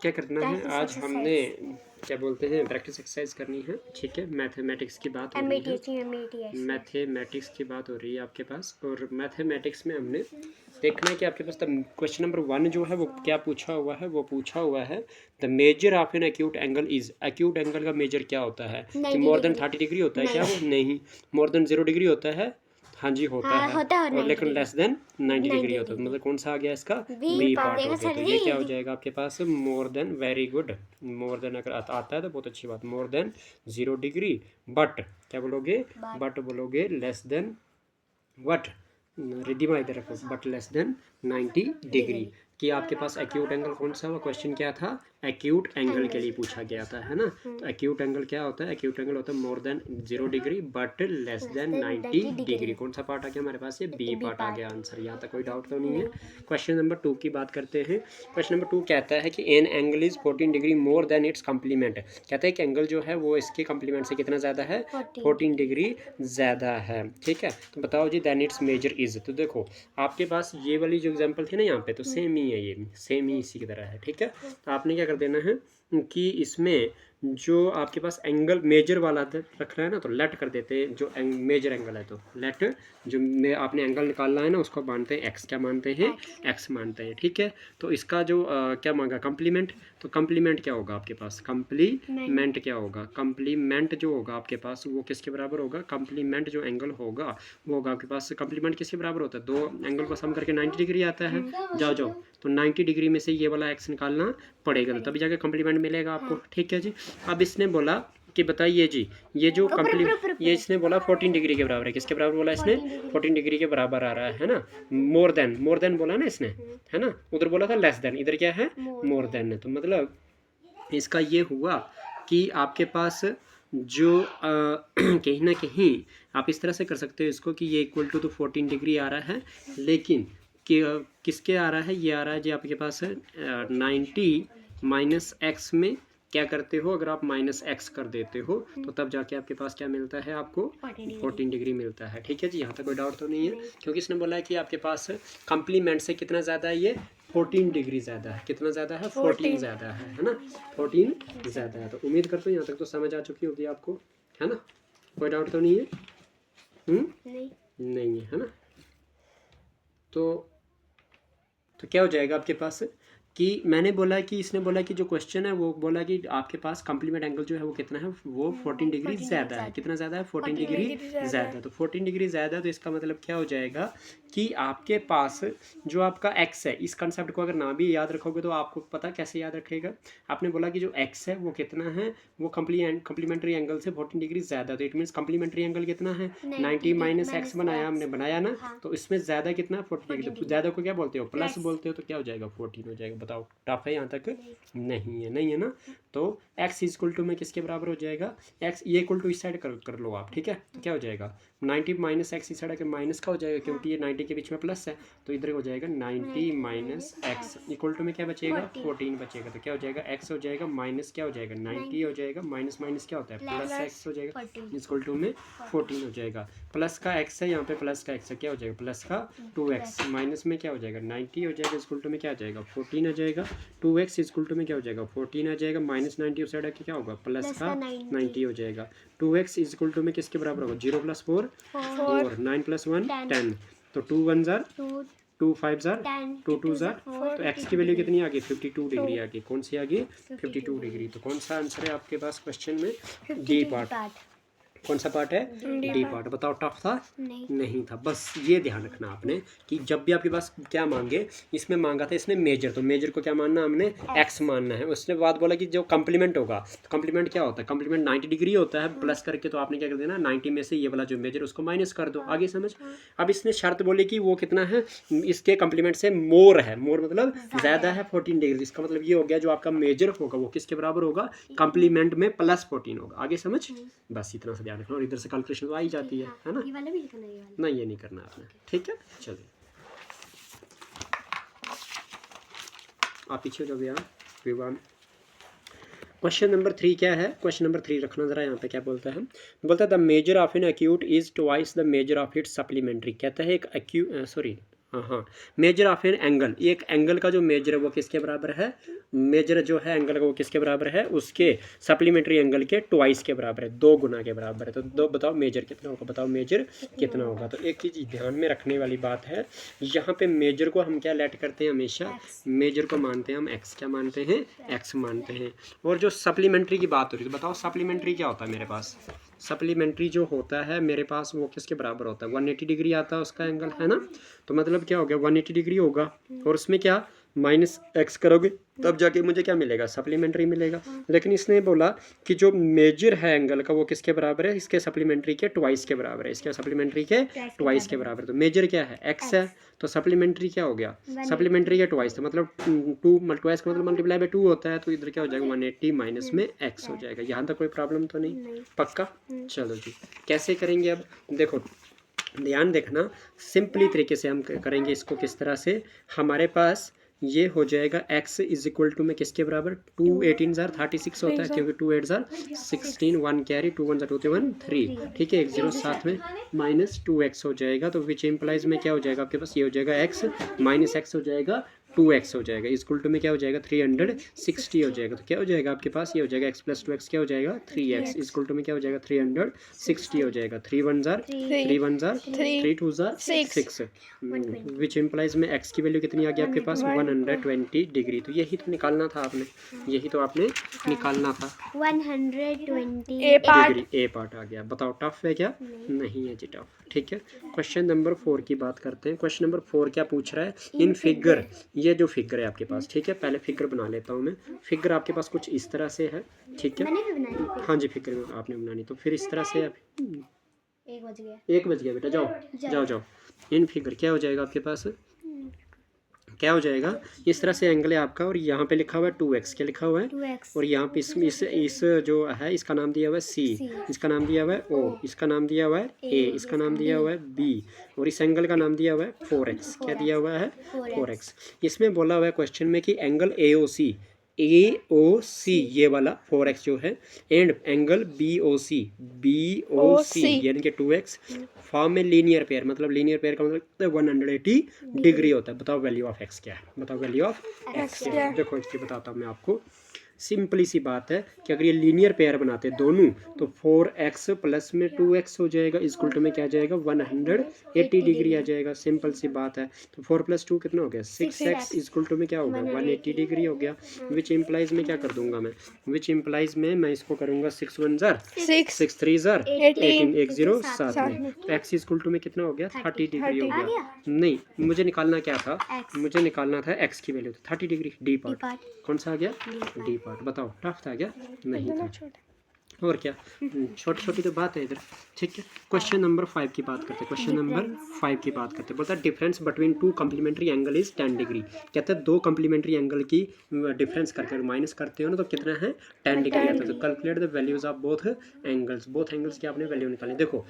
क्या करना है, आज हमने क्या बोलते हैं प्रैक्टिस एक्सरसाइज करनी है, ठीक है। मैथमेटिक्स की बात हो रही है, मैथमेटिक्स की बात हो रही है आपके पास। और मैथमेटिक्स में हमने देखना है कि आपके पास क्वेश्चन नंबर 1 जो है वो क्या पूछा हुआ है, वो पूछा हुआ है the measure of an acute angle is. Acute angle का मेजर क्या होता है कि मोर देन 30 डिग्री होता है क्या वो? नहीं। मोर देन 0 डिग्री होता है? हाँ जी होता है। और लेकिन लेस देन 90 डिग्री होता है। मतलब कौन सा आ गया इसका? बी पार्ट हो गया। तो ये क्या हो जाएगा आपके पास? More than, very good. More than अगर आता है तो बहुत अच्छी बात। मोर देन 0 डिग्री, बट क्या बोलोगे? बट बोलोगे लेस देन वट, रिद्धिमा इधर रखो, बट लेस देन 90 डिग्री। कि आपके पास एक्यूट एंगल कौन सा हुआ? क्वेश्चन क्या था? एक्यूट एंगल के लिए पूछा गया था, है ना। तो एक्यूट एंगल क्या होता है? एक्यूट एंगल होता है more than 0 degree but less than 90 degree. कौन सा पार्ट आ गया हमारे पास? ये बी पार्ट आ गया आंसर। यहाँ तक कोई डाउट तो नहीं है। क्वेश्चन नंबर 2 की बात करते हैं। क्वेश्चन नंबर 2 कहता है कि an angle is 14 degree more than it's complement. कहता है कि एंगल जो है वो इसके कम्प्लीमेंट से कितना ज़्यादा है? 14 डिग्री ज़्यादा है, ठीक है। तो बताओ जी देन इट्स मेजर इज। तो देखो आपके पास ये वाली जो एग्जांपल थी ना यहाँ पे, तो सेम ही है, ये सेम ही इसी की तरह है, ठीक है। तो आपने क्या कर देना है कि इसमें जो आपके पास एंगल मेजर वाला रखना है ना, तो लेट कर देते हैं। जो मेजर एंगल है तो लेट, जो आपने एंगल निकालना है ना उसको मानते हैं एक्स। क्या मानते हैं? एक्स मानते हैं, ठीक है। तो इसका जो क्या मांगा? कम्प्लीमेंट। तो कम्प्लीमेंट क्या होगा आपके पास? कम्प्लीमेंट क्या होगा? कम्प्लीमेंट जो होगा आपके पास वो किसके बराबर होगा? कम्प्लीमेंट जो एंगल होगा वो होगा आपके पास, कम्प्लीमेंट किसके बराबर होता है? दो एंगल को सम करके 90 डिग्री आता है। जाओ जाओ, तो 90 डिग्री में से ये वाला एक्स निकालना पड़ेगा, तो तभी जाके कम्प्लीमेंट मिलेगा आपको, ठीक है जी। अब इसने बोला कि बताइए जी, ये जो ये इसने बोला 14 डिग्री के बराबर है। किसके बराबर बोला इसने? 14 डिग्री के बराबर आ रहा है ना। मोर देन बोला ना इसने, है ना। उधर बोला था लेस देन, इधर क्या है? मोर देन है। तो मतलब इसका ये हुआ कि आपके पास जो कहीं ना कहीं आप इस तरह से कर सकते हो इसको कि ये इक्वल टू तो 14 डिग्री आ रहा है, लेकिन किसके आ रहा है? ये आ रहा है जी आपके पास 90 माइनस एक्स में क्या करते हो? अगर आप माइनस एक्स कर देते हो तो तब जाके आपके पास क्या मिलता है? आपको 14 डिग्री मिलता है, ठीक है जी। यहाँ तक कोई डाउट तो नहीं है, क्योंकि इसने बोला है कि आपके पास कम्प्लीमेंट से कितना ज़्यादा है? ये 14 डिग्री ज़्यादा है। कितना ज़्यादा है? 14 ज़्यादा है ना। 14 ज़्यादा है। तो उम्मीद करता हूँ यहाँ तक तो समझ आ चुकी होगी आपको, है ना। कोई डाउट तो नहीं है? नहीं है ना। तो क्या हो जाएगा आपके पास कि मैंने बोला कि इसने बोला कि जो क्वेश्चन है वो बोला कि आपके पास कम्प्लीमेंट एंगल जो है वो कितना है? वो 14 डिग्री ज़्यादा है। कितना ज़्यादा है? 14 डिग्री ज़्यादा। तो 14 डिग्री ज़्यादा, तो इसका मतलब क्या हो जाएगा कि आपके पास जो आपका एक्स है, इस कंसेप्ट को अगर ना भी याद रखोगे तो आपको पता कैसे याद रखेगा। आपने बोला कि जो एक्स है वो कितना है? वो कम्प्लीमेंट्री एंगल से 14 डिग्री ज़्यादा। तो इट मीन्स कम्प्लीमेंट्री एंगल कितना है? 90 माइनस एक्स बनाया हमने, बनाया ना। तो इसमें ज़्यादा कितना? 14 डिग्री। तो ज़्यादा को क्या बोलते हो? प्लस बोलते हो। तो क्या हो जाएगा? 14 हो जाएगा। बताओ टफ है यहाँ तक? नहीं है ना। तो x इक्वल टू में किसके बराबर हो जाएगा? x ये इक्वल टू इस साइड कर लो आप, ठीक है। तो क्या हो जाएगा? 90 माइनस एक्स इस साइड के माइनस का हो जाएगा, क्योंकि ये 90 के बीच में प्लस है। तो इधर हो जाएगा 90 माइनस एक्स इक्वल टू में क्या बचेगा? 14 बचेगा। तो क्या हो जाएगा? x हो जाएगा माइनस क्या हो जाएगा? 90 हो जाएगा, माइनस माइनस क्या होता है? प्लस एक्स हो जाएगा, इक्वल टू में 14 हो जाएगा। प्लस का x है यहाँ पे, प्लस का x है, क्या हो जाएगा? प्लस का 2x, माइनस में क्या हो जाएगा? 90 हो जाएगा, इक्वल टू में क्या आ जाएगा? 14 आ जाएगा। 2x इक्वल टू में क्या हो जाएगा? 14 आ जाएगा, माइनस 90 उस साइड क्या होगा? प्लस का 90 हो जाएगा। 2x इक्वल टू में किसके बराबर होगा? 0 प्लस 4 4, 9 प्लस 1 10। तो 2 1 जार 2 5 जार 2 2 जार। तो x की वैल्यू कितनी आ गई? 52 डिग्री आ गई। कौन सी आ गई? 52 डिग्री। तो कौन सा आंसर है आपके पास क्वेश्चन में? D part. कौन सा पार्ट है? D part. बताओ टफ था? नहीं था। बस ये ध्यान रखना आपने कि जब भी आपके पास क्या मांगे, इसमें मांगा था इसने मेजर, तो मेजर को क्या मानना हमने? एक्स मानना है। उसने बाद बोला कि जो कम्प्लीमेंट होगा, तो कम्प्लीमेंट क्या होता है? कम्प्लीमेंट 90 डिग्री होता है, प्लस करके तो आपने क्या कर देना? 90 में से ये वाला जो मेजर उसको माइनस कर दो। आगे समझ। अब इसने शर्त बोली कि वो कितना है? इसके कम्प्लीमेंट से मोर है। मोर मतलब ज़्यादा है 14 डिग्री। इसका मतलब ये हो गया जो आपका मेजर होगा वो किसके बराबर होगा? कम्प्लीमेंट में प्लस 14 होगा। आगे समझ। बस इतना सा ध्यान रखना। और इधर से कैलकुलेशन तो आ ही जाती है ना। ये वाला भी लिखना है, ये वाला नहीं, ये नहीं करना आपने, ठीक है। चलिए आप पीछे हो जाओ भैया, विवान। क्वेश्चन नंबर 3 क्या है? क्वेश्चन नंबर 3 रखना जरा यहाँ पे। क्या बोलता है? बोलता है the measure of an acute is twice the measure of its supplementary. कहता है एक हाँ, मेजर ऑफ एन एंगल, एक एंगल का जो मेजर है वो किसके बराबर है, मेजर जो है एंगल का वो किसके बराबर है, उसके सप्लीमेंट्री एंगल के ट्वाइस के बराबर है, 2 गुना के बराबर है। तो दो बताओ मेजर कितना होगा, बताओ मेजर कितना होगा। तो एक चीज़ ध्यान में रखने वाली बात है, यहाँ पे मेजर को हम क्या लेट करते हैं, हमेशा मेजर को मानते हैं हम एक्स, क्या मानते हैं, एक्स मानते हैं। और जो सप्लीमेंट्री की बात हो रही है, तो बताओ सप्लीमेंट्री क्या होता है मेरे पास, सप्लीमेंट्री जो होता है मेरे पास वो किसके बराबर होता है, 180 डिग्री आता है उसका एंगल, है ना। तो मतलब क्या हो गया, 180 डिग्री होगा और उसमें क्या माइनस एक्स करोगे तब जाके मुझे क्या मिलेगा, सप्लीमेंट्री मिलेगा। लेकिन इसने बोला कि जो मेजर है एंगल का वो किसके बराबर है, इसके सप्लीमेंट्री के ट्वाइस के बराबर है, इसके सप्लीमेंट्री के ट्वाइस के बराबर। तो मेजर क्या है, एक्स है, तो सप्लीमेंट्री क्या हो गया, सप्लीमेंट्री के ट्वाइस, तो मतलब 2 ट्वाइस का मतलब मल्टीप्लाई बाय 2 होता है, तो इधर क्या हो जाएगा 180 माइनस में एक्स हो जाएगा। यहाँ तक कोई प्रॉब्लम तो नहीं, पक्का। चलो जी, कैसे करेंगे अब देखो, ध्यान देखना, सिंपली तरीके से हम करेंगे इसको। किस तरह से, हमारे पास ये हो जाएगा x इज इक्वल टू में किसके बराबर, 2 18 जार 36 होता है, क्योंकि 2 8 जार 16, 1 कैरी, 2 1 जार 2 1 3, ठीक है, 1 0 साथ में माइनस 2x हो जाएगा। तो विच इम्प्लाइज में क्या हो जाएगा आपके पास, ये हो जाएगा x माइनस x हो जाएगा 2x हो जाएगा, इक्वल टू में क्या हो जाएगा 360 हो जाएगा। तो क्या हो जाएगा आपके पास, ये हो जाएगा x प्लस 2x क्या हो जाएगा 3x, इक्वल टू में क्या हो जाएगा 360 हो जाएगा। 3 1 jar 3 1 jar 3 2 jar 6, which implies में x की वैल्यू कितनी आ गई आपके पास, 120 डिग्री। तो यही तो निकालना था आपने, यही तो आपने निकालना था, 120 ए पार्ट आ गया। बताओ टफ है क्या, नहीं है जी टफ, ठीक है। क्वेश्चन नंबर 4 की बात करते हैं। क्वेश्चन नंबर 4 क्या पूछ रहा है, इन फिगर, ये जो फिगर है आपके पास, ठीक है, पहले फिगर बना लेता हूँ मैं। फिगर आपके पास कुछ इस तरह से है, ठीक है, हाँ जी, फिगर आपने बनानी, तो फिर इस तरह से 1 बज गया बेटा, जाओ जाओ जाओ। इन फिगर क्या हो जाएगा आपके पास, क्या हो जाएगा, इस तरह से एंगल है आपका, और यहाँ पे लिखा हुआ है 2x, क्या लिखा हुआ है 2x, और यहाँ पे इस जो है इसका नाम दिया हुआ है c, इसका नाम दिया हुआ है o, इसका नाम दिया हुआ है a, इसका नाम दिया हुआ है b, और इस एंगल का नाम दिया हुआ है 4x, क्या दिया हुआ है 4x। इसमें बोला हुआ है क्वेश्चन में कि एंगल AOC ये वाला 4x जो है, एंड एंगल BOC यानी कि 2x फॉर्म में लीनियर पेयर, मतलब लीनियर पेयर का मतलब 180 डिग्री होता है। बताओ वैल्यू ऑफ x क्या है, बताओ वैल्यू ऑफ x क्या है। देखो इसकी बताता हूँ मैं आपको, सिंपली सी बात है कि अगर ये लीनियर पेयर बनाते दोनों, तो 4x प्लस में 2x हो जाएगा, इक्वल टू में क्या आ जाएगा 180 डिग्री आ जाएगा, सिंपल सी बात है। तो 4 + 2 कितना हो गया 6x, इक्वल टू में क्या होगा 180 डिग्री हो गया। विच इम्प्लाइज में क्या कर दूंगा मैं, विच इम्प्लाइज में मैं इसको करूंगा 6 1 जार 6 3 जार 18 1 0 7 में, तो x इक्वल टू में कितना हो गया 30 डिग्री हो गया। नहीं, मुझे निकालना क्या था, मुझे निकालना था x की वैल्यू, तो 30 डिग्री डी पार्ट कौन सा आ गया, डी पार्ट। बताओ टफ था क्या, नहीं था, और क्या, छोटी छोटी तो बात है इधर, ठीक है। क्वेश्चन नंबर 5 की बात करते हैं, क्वेश्चन नंबर 5 की बात करते हैं। बोलता है difference between 2 complementary angle is 10 degree. कहते हैं 2 कम्प्लीमेंट्री एंगल की डिफरेंस करके माइनस करते हो ना, तो कितना है 10 डिग्री आता है। तो calculate the values of both angles की आपने वैल्यू निकाली। देखो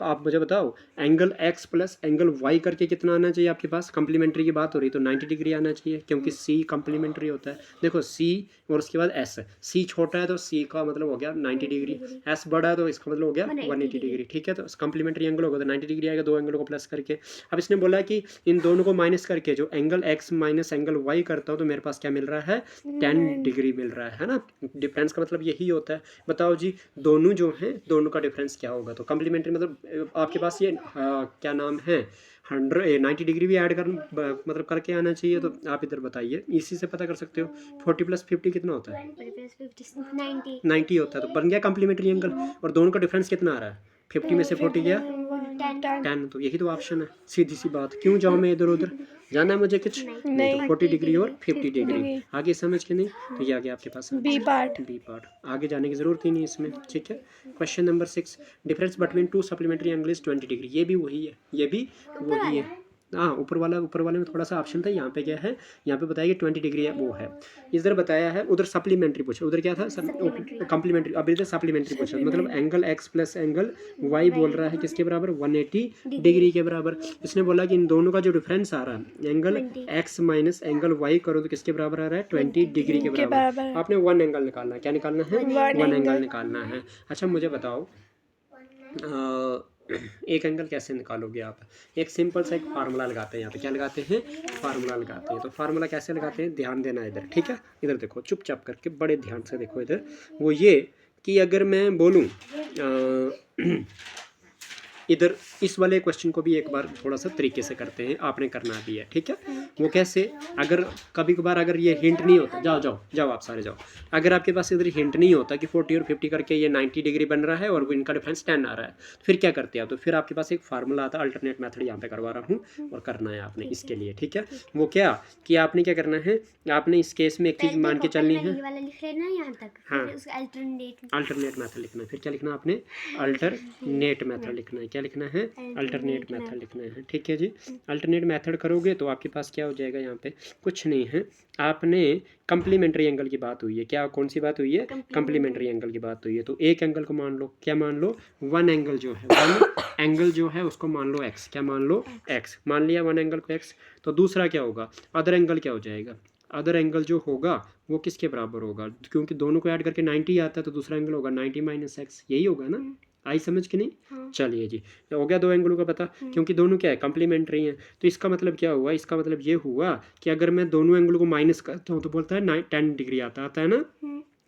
आप मुझे बताओ, angle x plus angle y करके कितना आना चाहिए आपके पास, कम्प्लीमेंट्री की बात हो रही तो 90 डिग्री आना चाहिए, क्योंकि c कम्प्लीमेंट्री होता है। देखो c और उसके बाद s, c छोटा है तो c का मतलब हो गया 90 डिग्री, s बड़ा है तो इसका मतलब हो गया 180 डिग्री, ठीक है। तो कम्प्लीमेंट्री एंगल होगा तो 90 डिग्री आएगा, दो एंगलों को प्लस करके। अब इसने बोला कि इन दोनों को माइनस करके जो angle x minus angle y करता हूँ, तो मेरे पास क्या मिल रहा है 10 डिग्री मिल रहा है ना। डिफरेंस का मतलब यही होता है। बताओ जी, दोनों जो हैं दोनों का डिफरेंस क्या होगा। तो कम्प्लीमेंट्री मतलब आपके पास ये क्या नाम है 90 डिग्री भी ऐड कर मतलब करके आना चाहिए। तो आप इधर बताइए, इसी से पता कर सकते हो 40 + 50 कितना होता है 90 होता है। तो बन गया कम्प्लीमेंट्री एंगल, और दोनों का डिफरेंस कितना आ रहा है 50 में से 40 गया 10, तो यही तो ऑप्शन है, सीधी सी बात। क्यों जाऊँ मैं इधर उधर, जाना है मुझे कुछ नहीं। तो 40 डिग्री और 50 डिग्री आगे समझ के नहीं, तो ये आ गया आपके पास बी पार्ट, आगे जाने की जरूरत ही नहीं इसमें, ठीक है। Question number 6, difference between 2 supplementary angle is 20 degree. ये भी वही है, ये भी वही है। हाँ, ऊपर वाले में थोड़ा सा ऑप्शन था, यहाँ पे क्या है, यहाँ पे बताया कि 20 डिग्री है, वो है। इधर बताया है, उधर सप्लीमेंट्री पूछा, उधर क्या था कम्प्लीमेंट्री, अब इधर सप्लीमेंट्री पूछा। मतलब angle x plus angle y बोल रहा है किसके बराबर 180 डिग्री के बराबर। इसने बोला कि इन दोनों का जो डिफरेंस आ रहा है angle x minus angle y करो तो किसके बराबर आ रहा है 20 डिग्री के बराबर। आपने 1 एंगल निकालना है, क्या निकालना है 1 एंगल निकालना है। अच्छा मुझे बताओ एक एंगल कैसे निकालोगे आप? एक सिंपल सा एक फार्मूला लगाते हैं यहाँ पे। क्या लगाते हैं? फार्मूला लगाते हैं। तो फार्मूला कैसे लगाते हैं, ध्यान देना इधर, ठीक है? इधर देखो, चुपचाप करके बड़े ध्यान से देखो इधर। वो ये कि अगर मैं बोलूँ इधर इस वाले क्वेश्चन को भी एक बार थोड़ा सा तरीके से करते हैं, आपने करना भी है, ठीक है? वो कैसे? अगर कभी कभार अगर ये हिंट नहीं होता, जाओ जाओ जाओ आप सारे जाओ, अगर आपके पास इधर हिंट नहीं होता कि 40 और 50 करके ये 90 डिग्री बन रहा है और इनका डिफरेंस 10 आ रहा है, तो फिर क्या करते हैं? तो फिर आपके पास एक फार्मूला आता है, अल्टरनेट मेथड यहाँ पे करवा रहा हूँ और करना है आपने इसके लिए, ठीक है? वो क्या कि आपने क्या करना है, आपने इस केस में एक चीज़ मान के चलनी है। हाँ, अल्टरनेट मेथड लिखना है। फिर क्या लिखना है आपने? अल्टरनेट मेथड लिखना है। क्या लिखना है? अल्टरनेट मेथड लिखना है, ठीक है जी? अल्टरनेट मेथड करोगे तो आपके पास क्या हो जाएगा? यहाँ पे कुछ नहीं है, आपने कंप्लीमेंट्री एंगल की बात हुई है। क्या, कौन सी बात हुई है? कंप्लीमेंट्री एंगल की बात हुई है। तो एक एंगल को मान लो, क्या मान लो? वन एंगल जो है, वन एंगल जो है उसको मान लो एक्स। क्या मान लो? एक्स मान लिया वन एंगल को एक्स। तो दूसरा क्या होगा? अदर एंगल क्या हो जाएगा? अदर एंगल जो होगा वो किसके बराबर होगा? क्योंकि दोनों को ऐड करके 90 आता है, तो दूसरा एंगल होगा 90 माइनस एक्स। यही होगा ना? आई समझ कि नहीं? हाँ। चलिए जी, हो गया दो एंगलों का पता, क्योंकि दोनों क्या है? कंप्लीमेंट्री हैं। तो इसका मतलब क्या हुआ? इसका मतलब ये हुआ कि अगर मैं दोनों एंगलों को माइनस करता हूँ तो बोलता है 10 डिग्री आता है ना?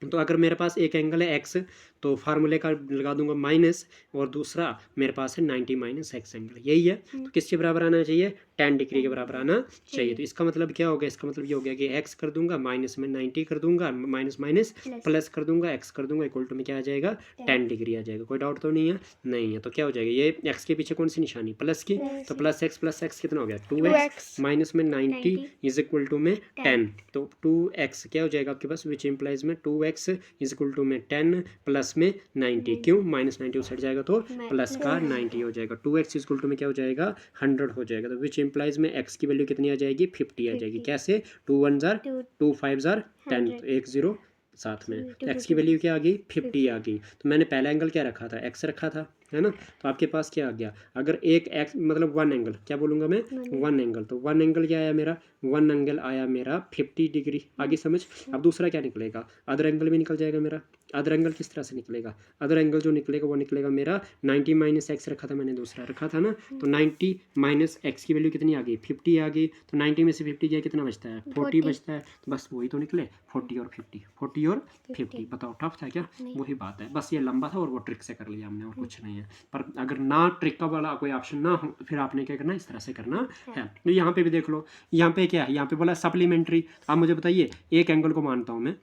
तो अगर मेरे पास एक एंगल है एक्स, तो फार्मूले का लगा दूंगा माइनस, और दूसरा मेरे पास है 90 माइनस एक्स एंगल। यही है। तो किसके बराबर आना चाहिए? 10 डिग्री के बराबर आना चाहिए। तो इसका मतलब क्या हो गया? इसका मतलब ये हो गया कि एक्स कर दूंगा, माइनस में 90 कर दूंगा, माइनस माइनस प्लस कर दूंगा, एक्स कर दूंगा, इक्वल टू में क्या आ जाएगा? 10 डिग्री आ जाएगा। कोई डाउट तो नहीं है? नहीं है। तो क्या हो जाएगा? ये एक्स के पीछे कौन सी निशानी? प्लस की। तो प्लस एक्स कितना हो गया? 2x माइनस में 90 इज इक्वल टू में 10। तो 2x क्या हो जाएगा आपके पास? विच इम्प्लाइज में 2x इज इक्वल टू में 10 प्लस में 90। क्यों? माइनस 90 उस हट जाएगा तो प्लस का 90 हो जाएगा। 2x इज इक्वल टू में क्या हो जाएगा? 100 हो जाएगा। तो विच इम्प्लाइज में x की वैल्यू कितनी आ जाएगी? 50 आ जाएगी। कैसे? 2 1 जार 2 5 जार 10, तो 1 0 साथ में। तो x की वैल्यू क्या आ गई? 50 आ गई। तो मैंने पहला एंगल क्या रखा था? x रखा था, है ना? तो आपके पास क्या आ गया? अगर एक एक्स मतलब वन एंगल, क्या बोलूँगा मैं? One angle. तो वन एंगल क्या आया मेरा? वन एंगल आया मेरा 50 डिग्री। आगे समझ। अब दूसरा क्या निकलेगा? अदर एंगल भी निकल जाएगा मेरा। अदर एंगल किस तरह से निकलेगा? अदर एंगल जो निकलेगा वो निकलेगा मेरा 90 माइनस एक्स रखा था मैंने, दूसरा रखा था ना? तो 90 माइनस एक्स की वैल्यू कितनी आ गई? 50 आ गई। तो 90 में से 50 गया, कितना बचता है? 40 बचता है। तो बस वही तो निकले, 40 और 50, 40 और 50। बताओ टफ था क्या? वही बात है, बस ये लंबा था और वो ट्रिक से कर लिया हमने, और कुछ नहीं है। पर अगर ना ट्रिक का वाला कोई ऑप्शन ना हो, फिर आपने क्या करना? इस तरह से करना है। तो यहाँ पे भी देख लो, यहाँ पे क्या है? यहाँ पे बोला सप्लीमेंट्री। आप मुझे बताइए, एक एंगल को मानता हूँ मैं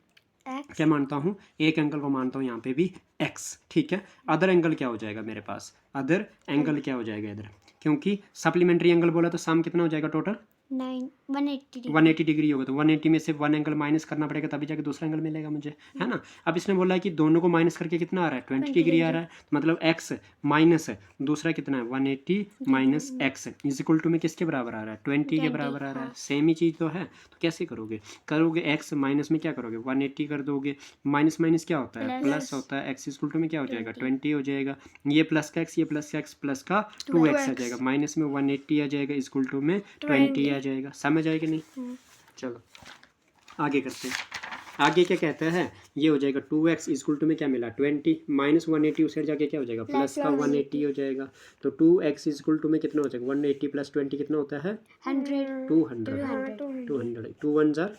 X. क्या मानता हूँ? एक एंगल को मानता हूँ यहाँ पे भी x, ठीक है? अदर एंगल क्या हो जाएगा मेरे पास? अदर एंगल क्या हो जाएगा इधर? क्योंकि सप्लीमेंट्री एंगल बोला तो सम कितना हो जाएगा टोटल? 180 डिग्री होगा। तो 180 में से वन एंगल माइनस करना पड़ेगा, तभी जाके दूसरा एंगल मिलेगा मुझे, है ना? अब इसने बोला है कि दोनों को माइनस करके कितना आ रहा है? 20 डिग्री आ रहा है। तो मतलब x माइनस दूसरा कितना है? 180 minus X is equal to में किसके बराबर आ रहा है? 20 के बराबर आ रहा है। सेम ही चीज़ तो है। तो कैसे करोगे? x माइनस में क्या करोगे? 180 कर दोगे। माइनस माइनस क्या होता है? प्लस होता है। x इज इक्वल टू में क्या हो जाएगा? 20 हो जाएगा। ये प्लस का x, ये प्लस का x, प्लस का 2x आ जाएगा। माइनस में 180 आ जाएगा, इज इक्वल टू में 20 आ जाएगा। समझ आएगा नहीं? चलो आगे करते हैं। आगे क्या कहता है? ये हो जाएगा 2x इज इक्वल टू में क्या मिला? 20 माइनस 180 उसे जाके क्या हो जाएगा? प्लस का 180 हो जाएगा। तो 2x इज इक्वल टू में कितना हो जाएगा? 180 प्लस 20 कितना होता है? 200। 200 2 1 जार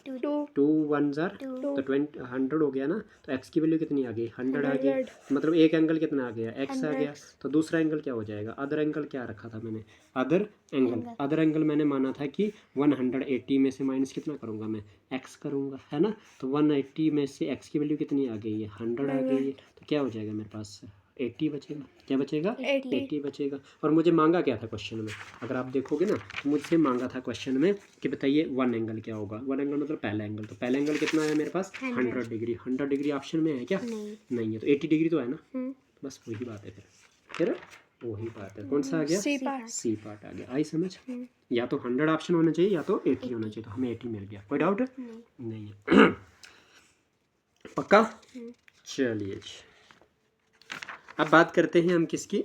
2 1 जार तो 100 हो गया ना? तो x की वैल्यू कितनी आ गई? 100 आ गई। मतलब एक एंगल कितना आ गया? x आ गया। तो दूसरा एंगल क्या हो जाएगा? अदर एंगल क्या रखा था मैंने? Other angle. अदर एंगल मैंने माना था कि 180 में से माइनस कितना करूँगा मैं? x करूँगा, है ना? तो 180 में से x की वैल्यू कितनी आ गई है? 100 आ गई है। तो क्या हो जाएगा मेरे पास? 80 बचेगा। क्या बचेगा? 80 बचेगा। और मुझे मांगा क्या था क्वेश्चन में? अगर आप देखोगे ना, तो मुझसे मांगा था क्वेश्चन में कि बताइए वन एंगल क्या होगा? वन एंगल मतलब पहला एंगल। तो पहला एंगल कितना है मेरे पास? 100 डिग्री। 100 डिग्री ऑप्शन में है क्या? नहीं है। तो 80 डिग्री तो है ना? बस वही बात है फिर वही बात है। कौन सा आ गया? सी पार्ट आ गया। आई समझ? या तो 100 ऑप्शन होना चाहिए या तो 80 होना चाहिए। तो हमें 80 मिल गया। कोई डाउट नहीं है? पक्का? चलिए अब बात करते हैं हम किसकी?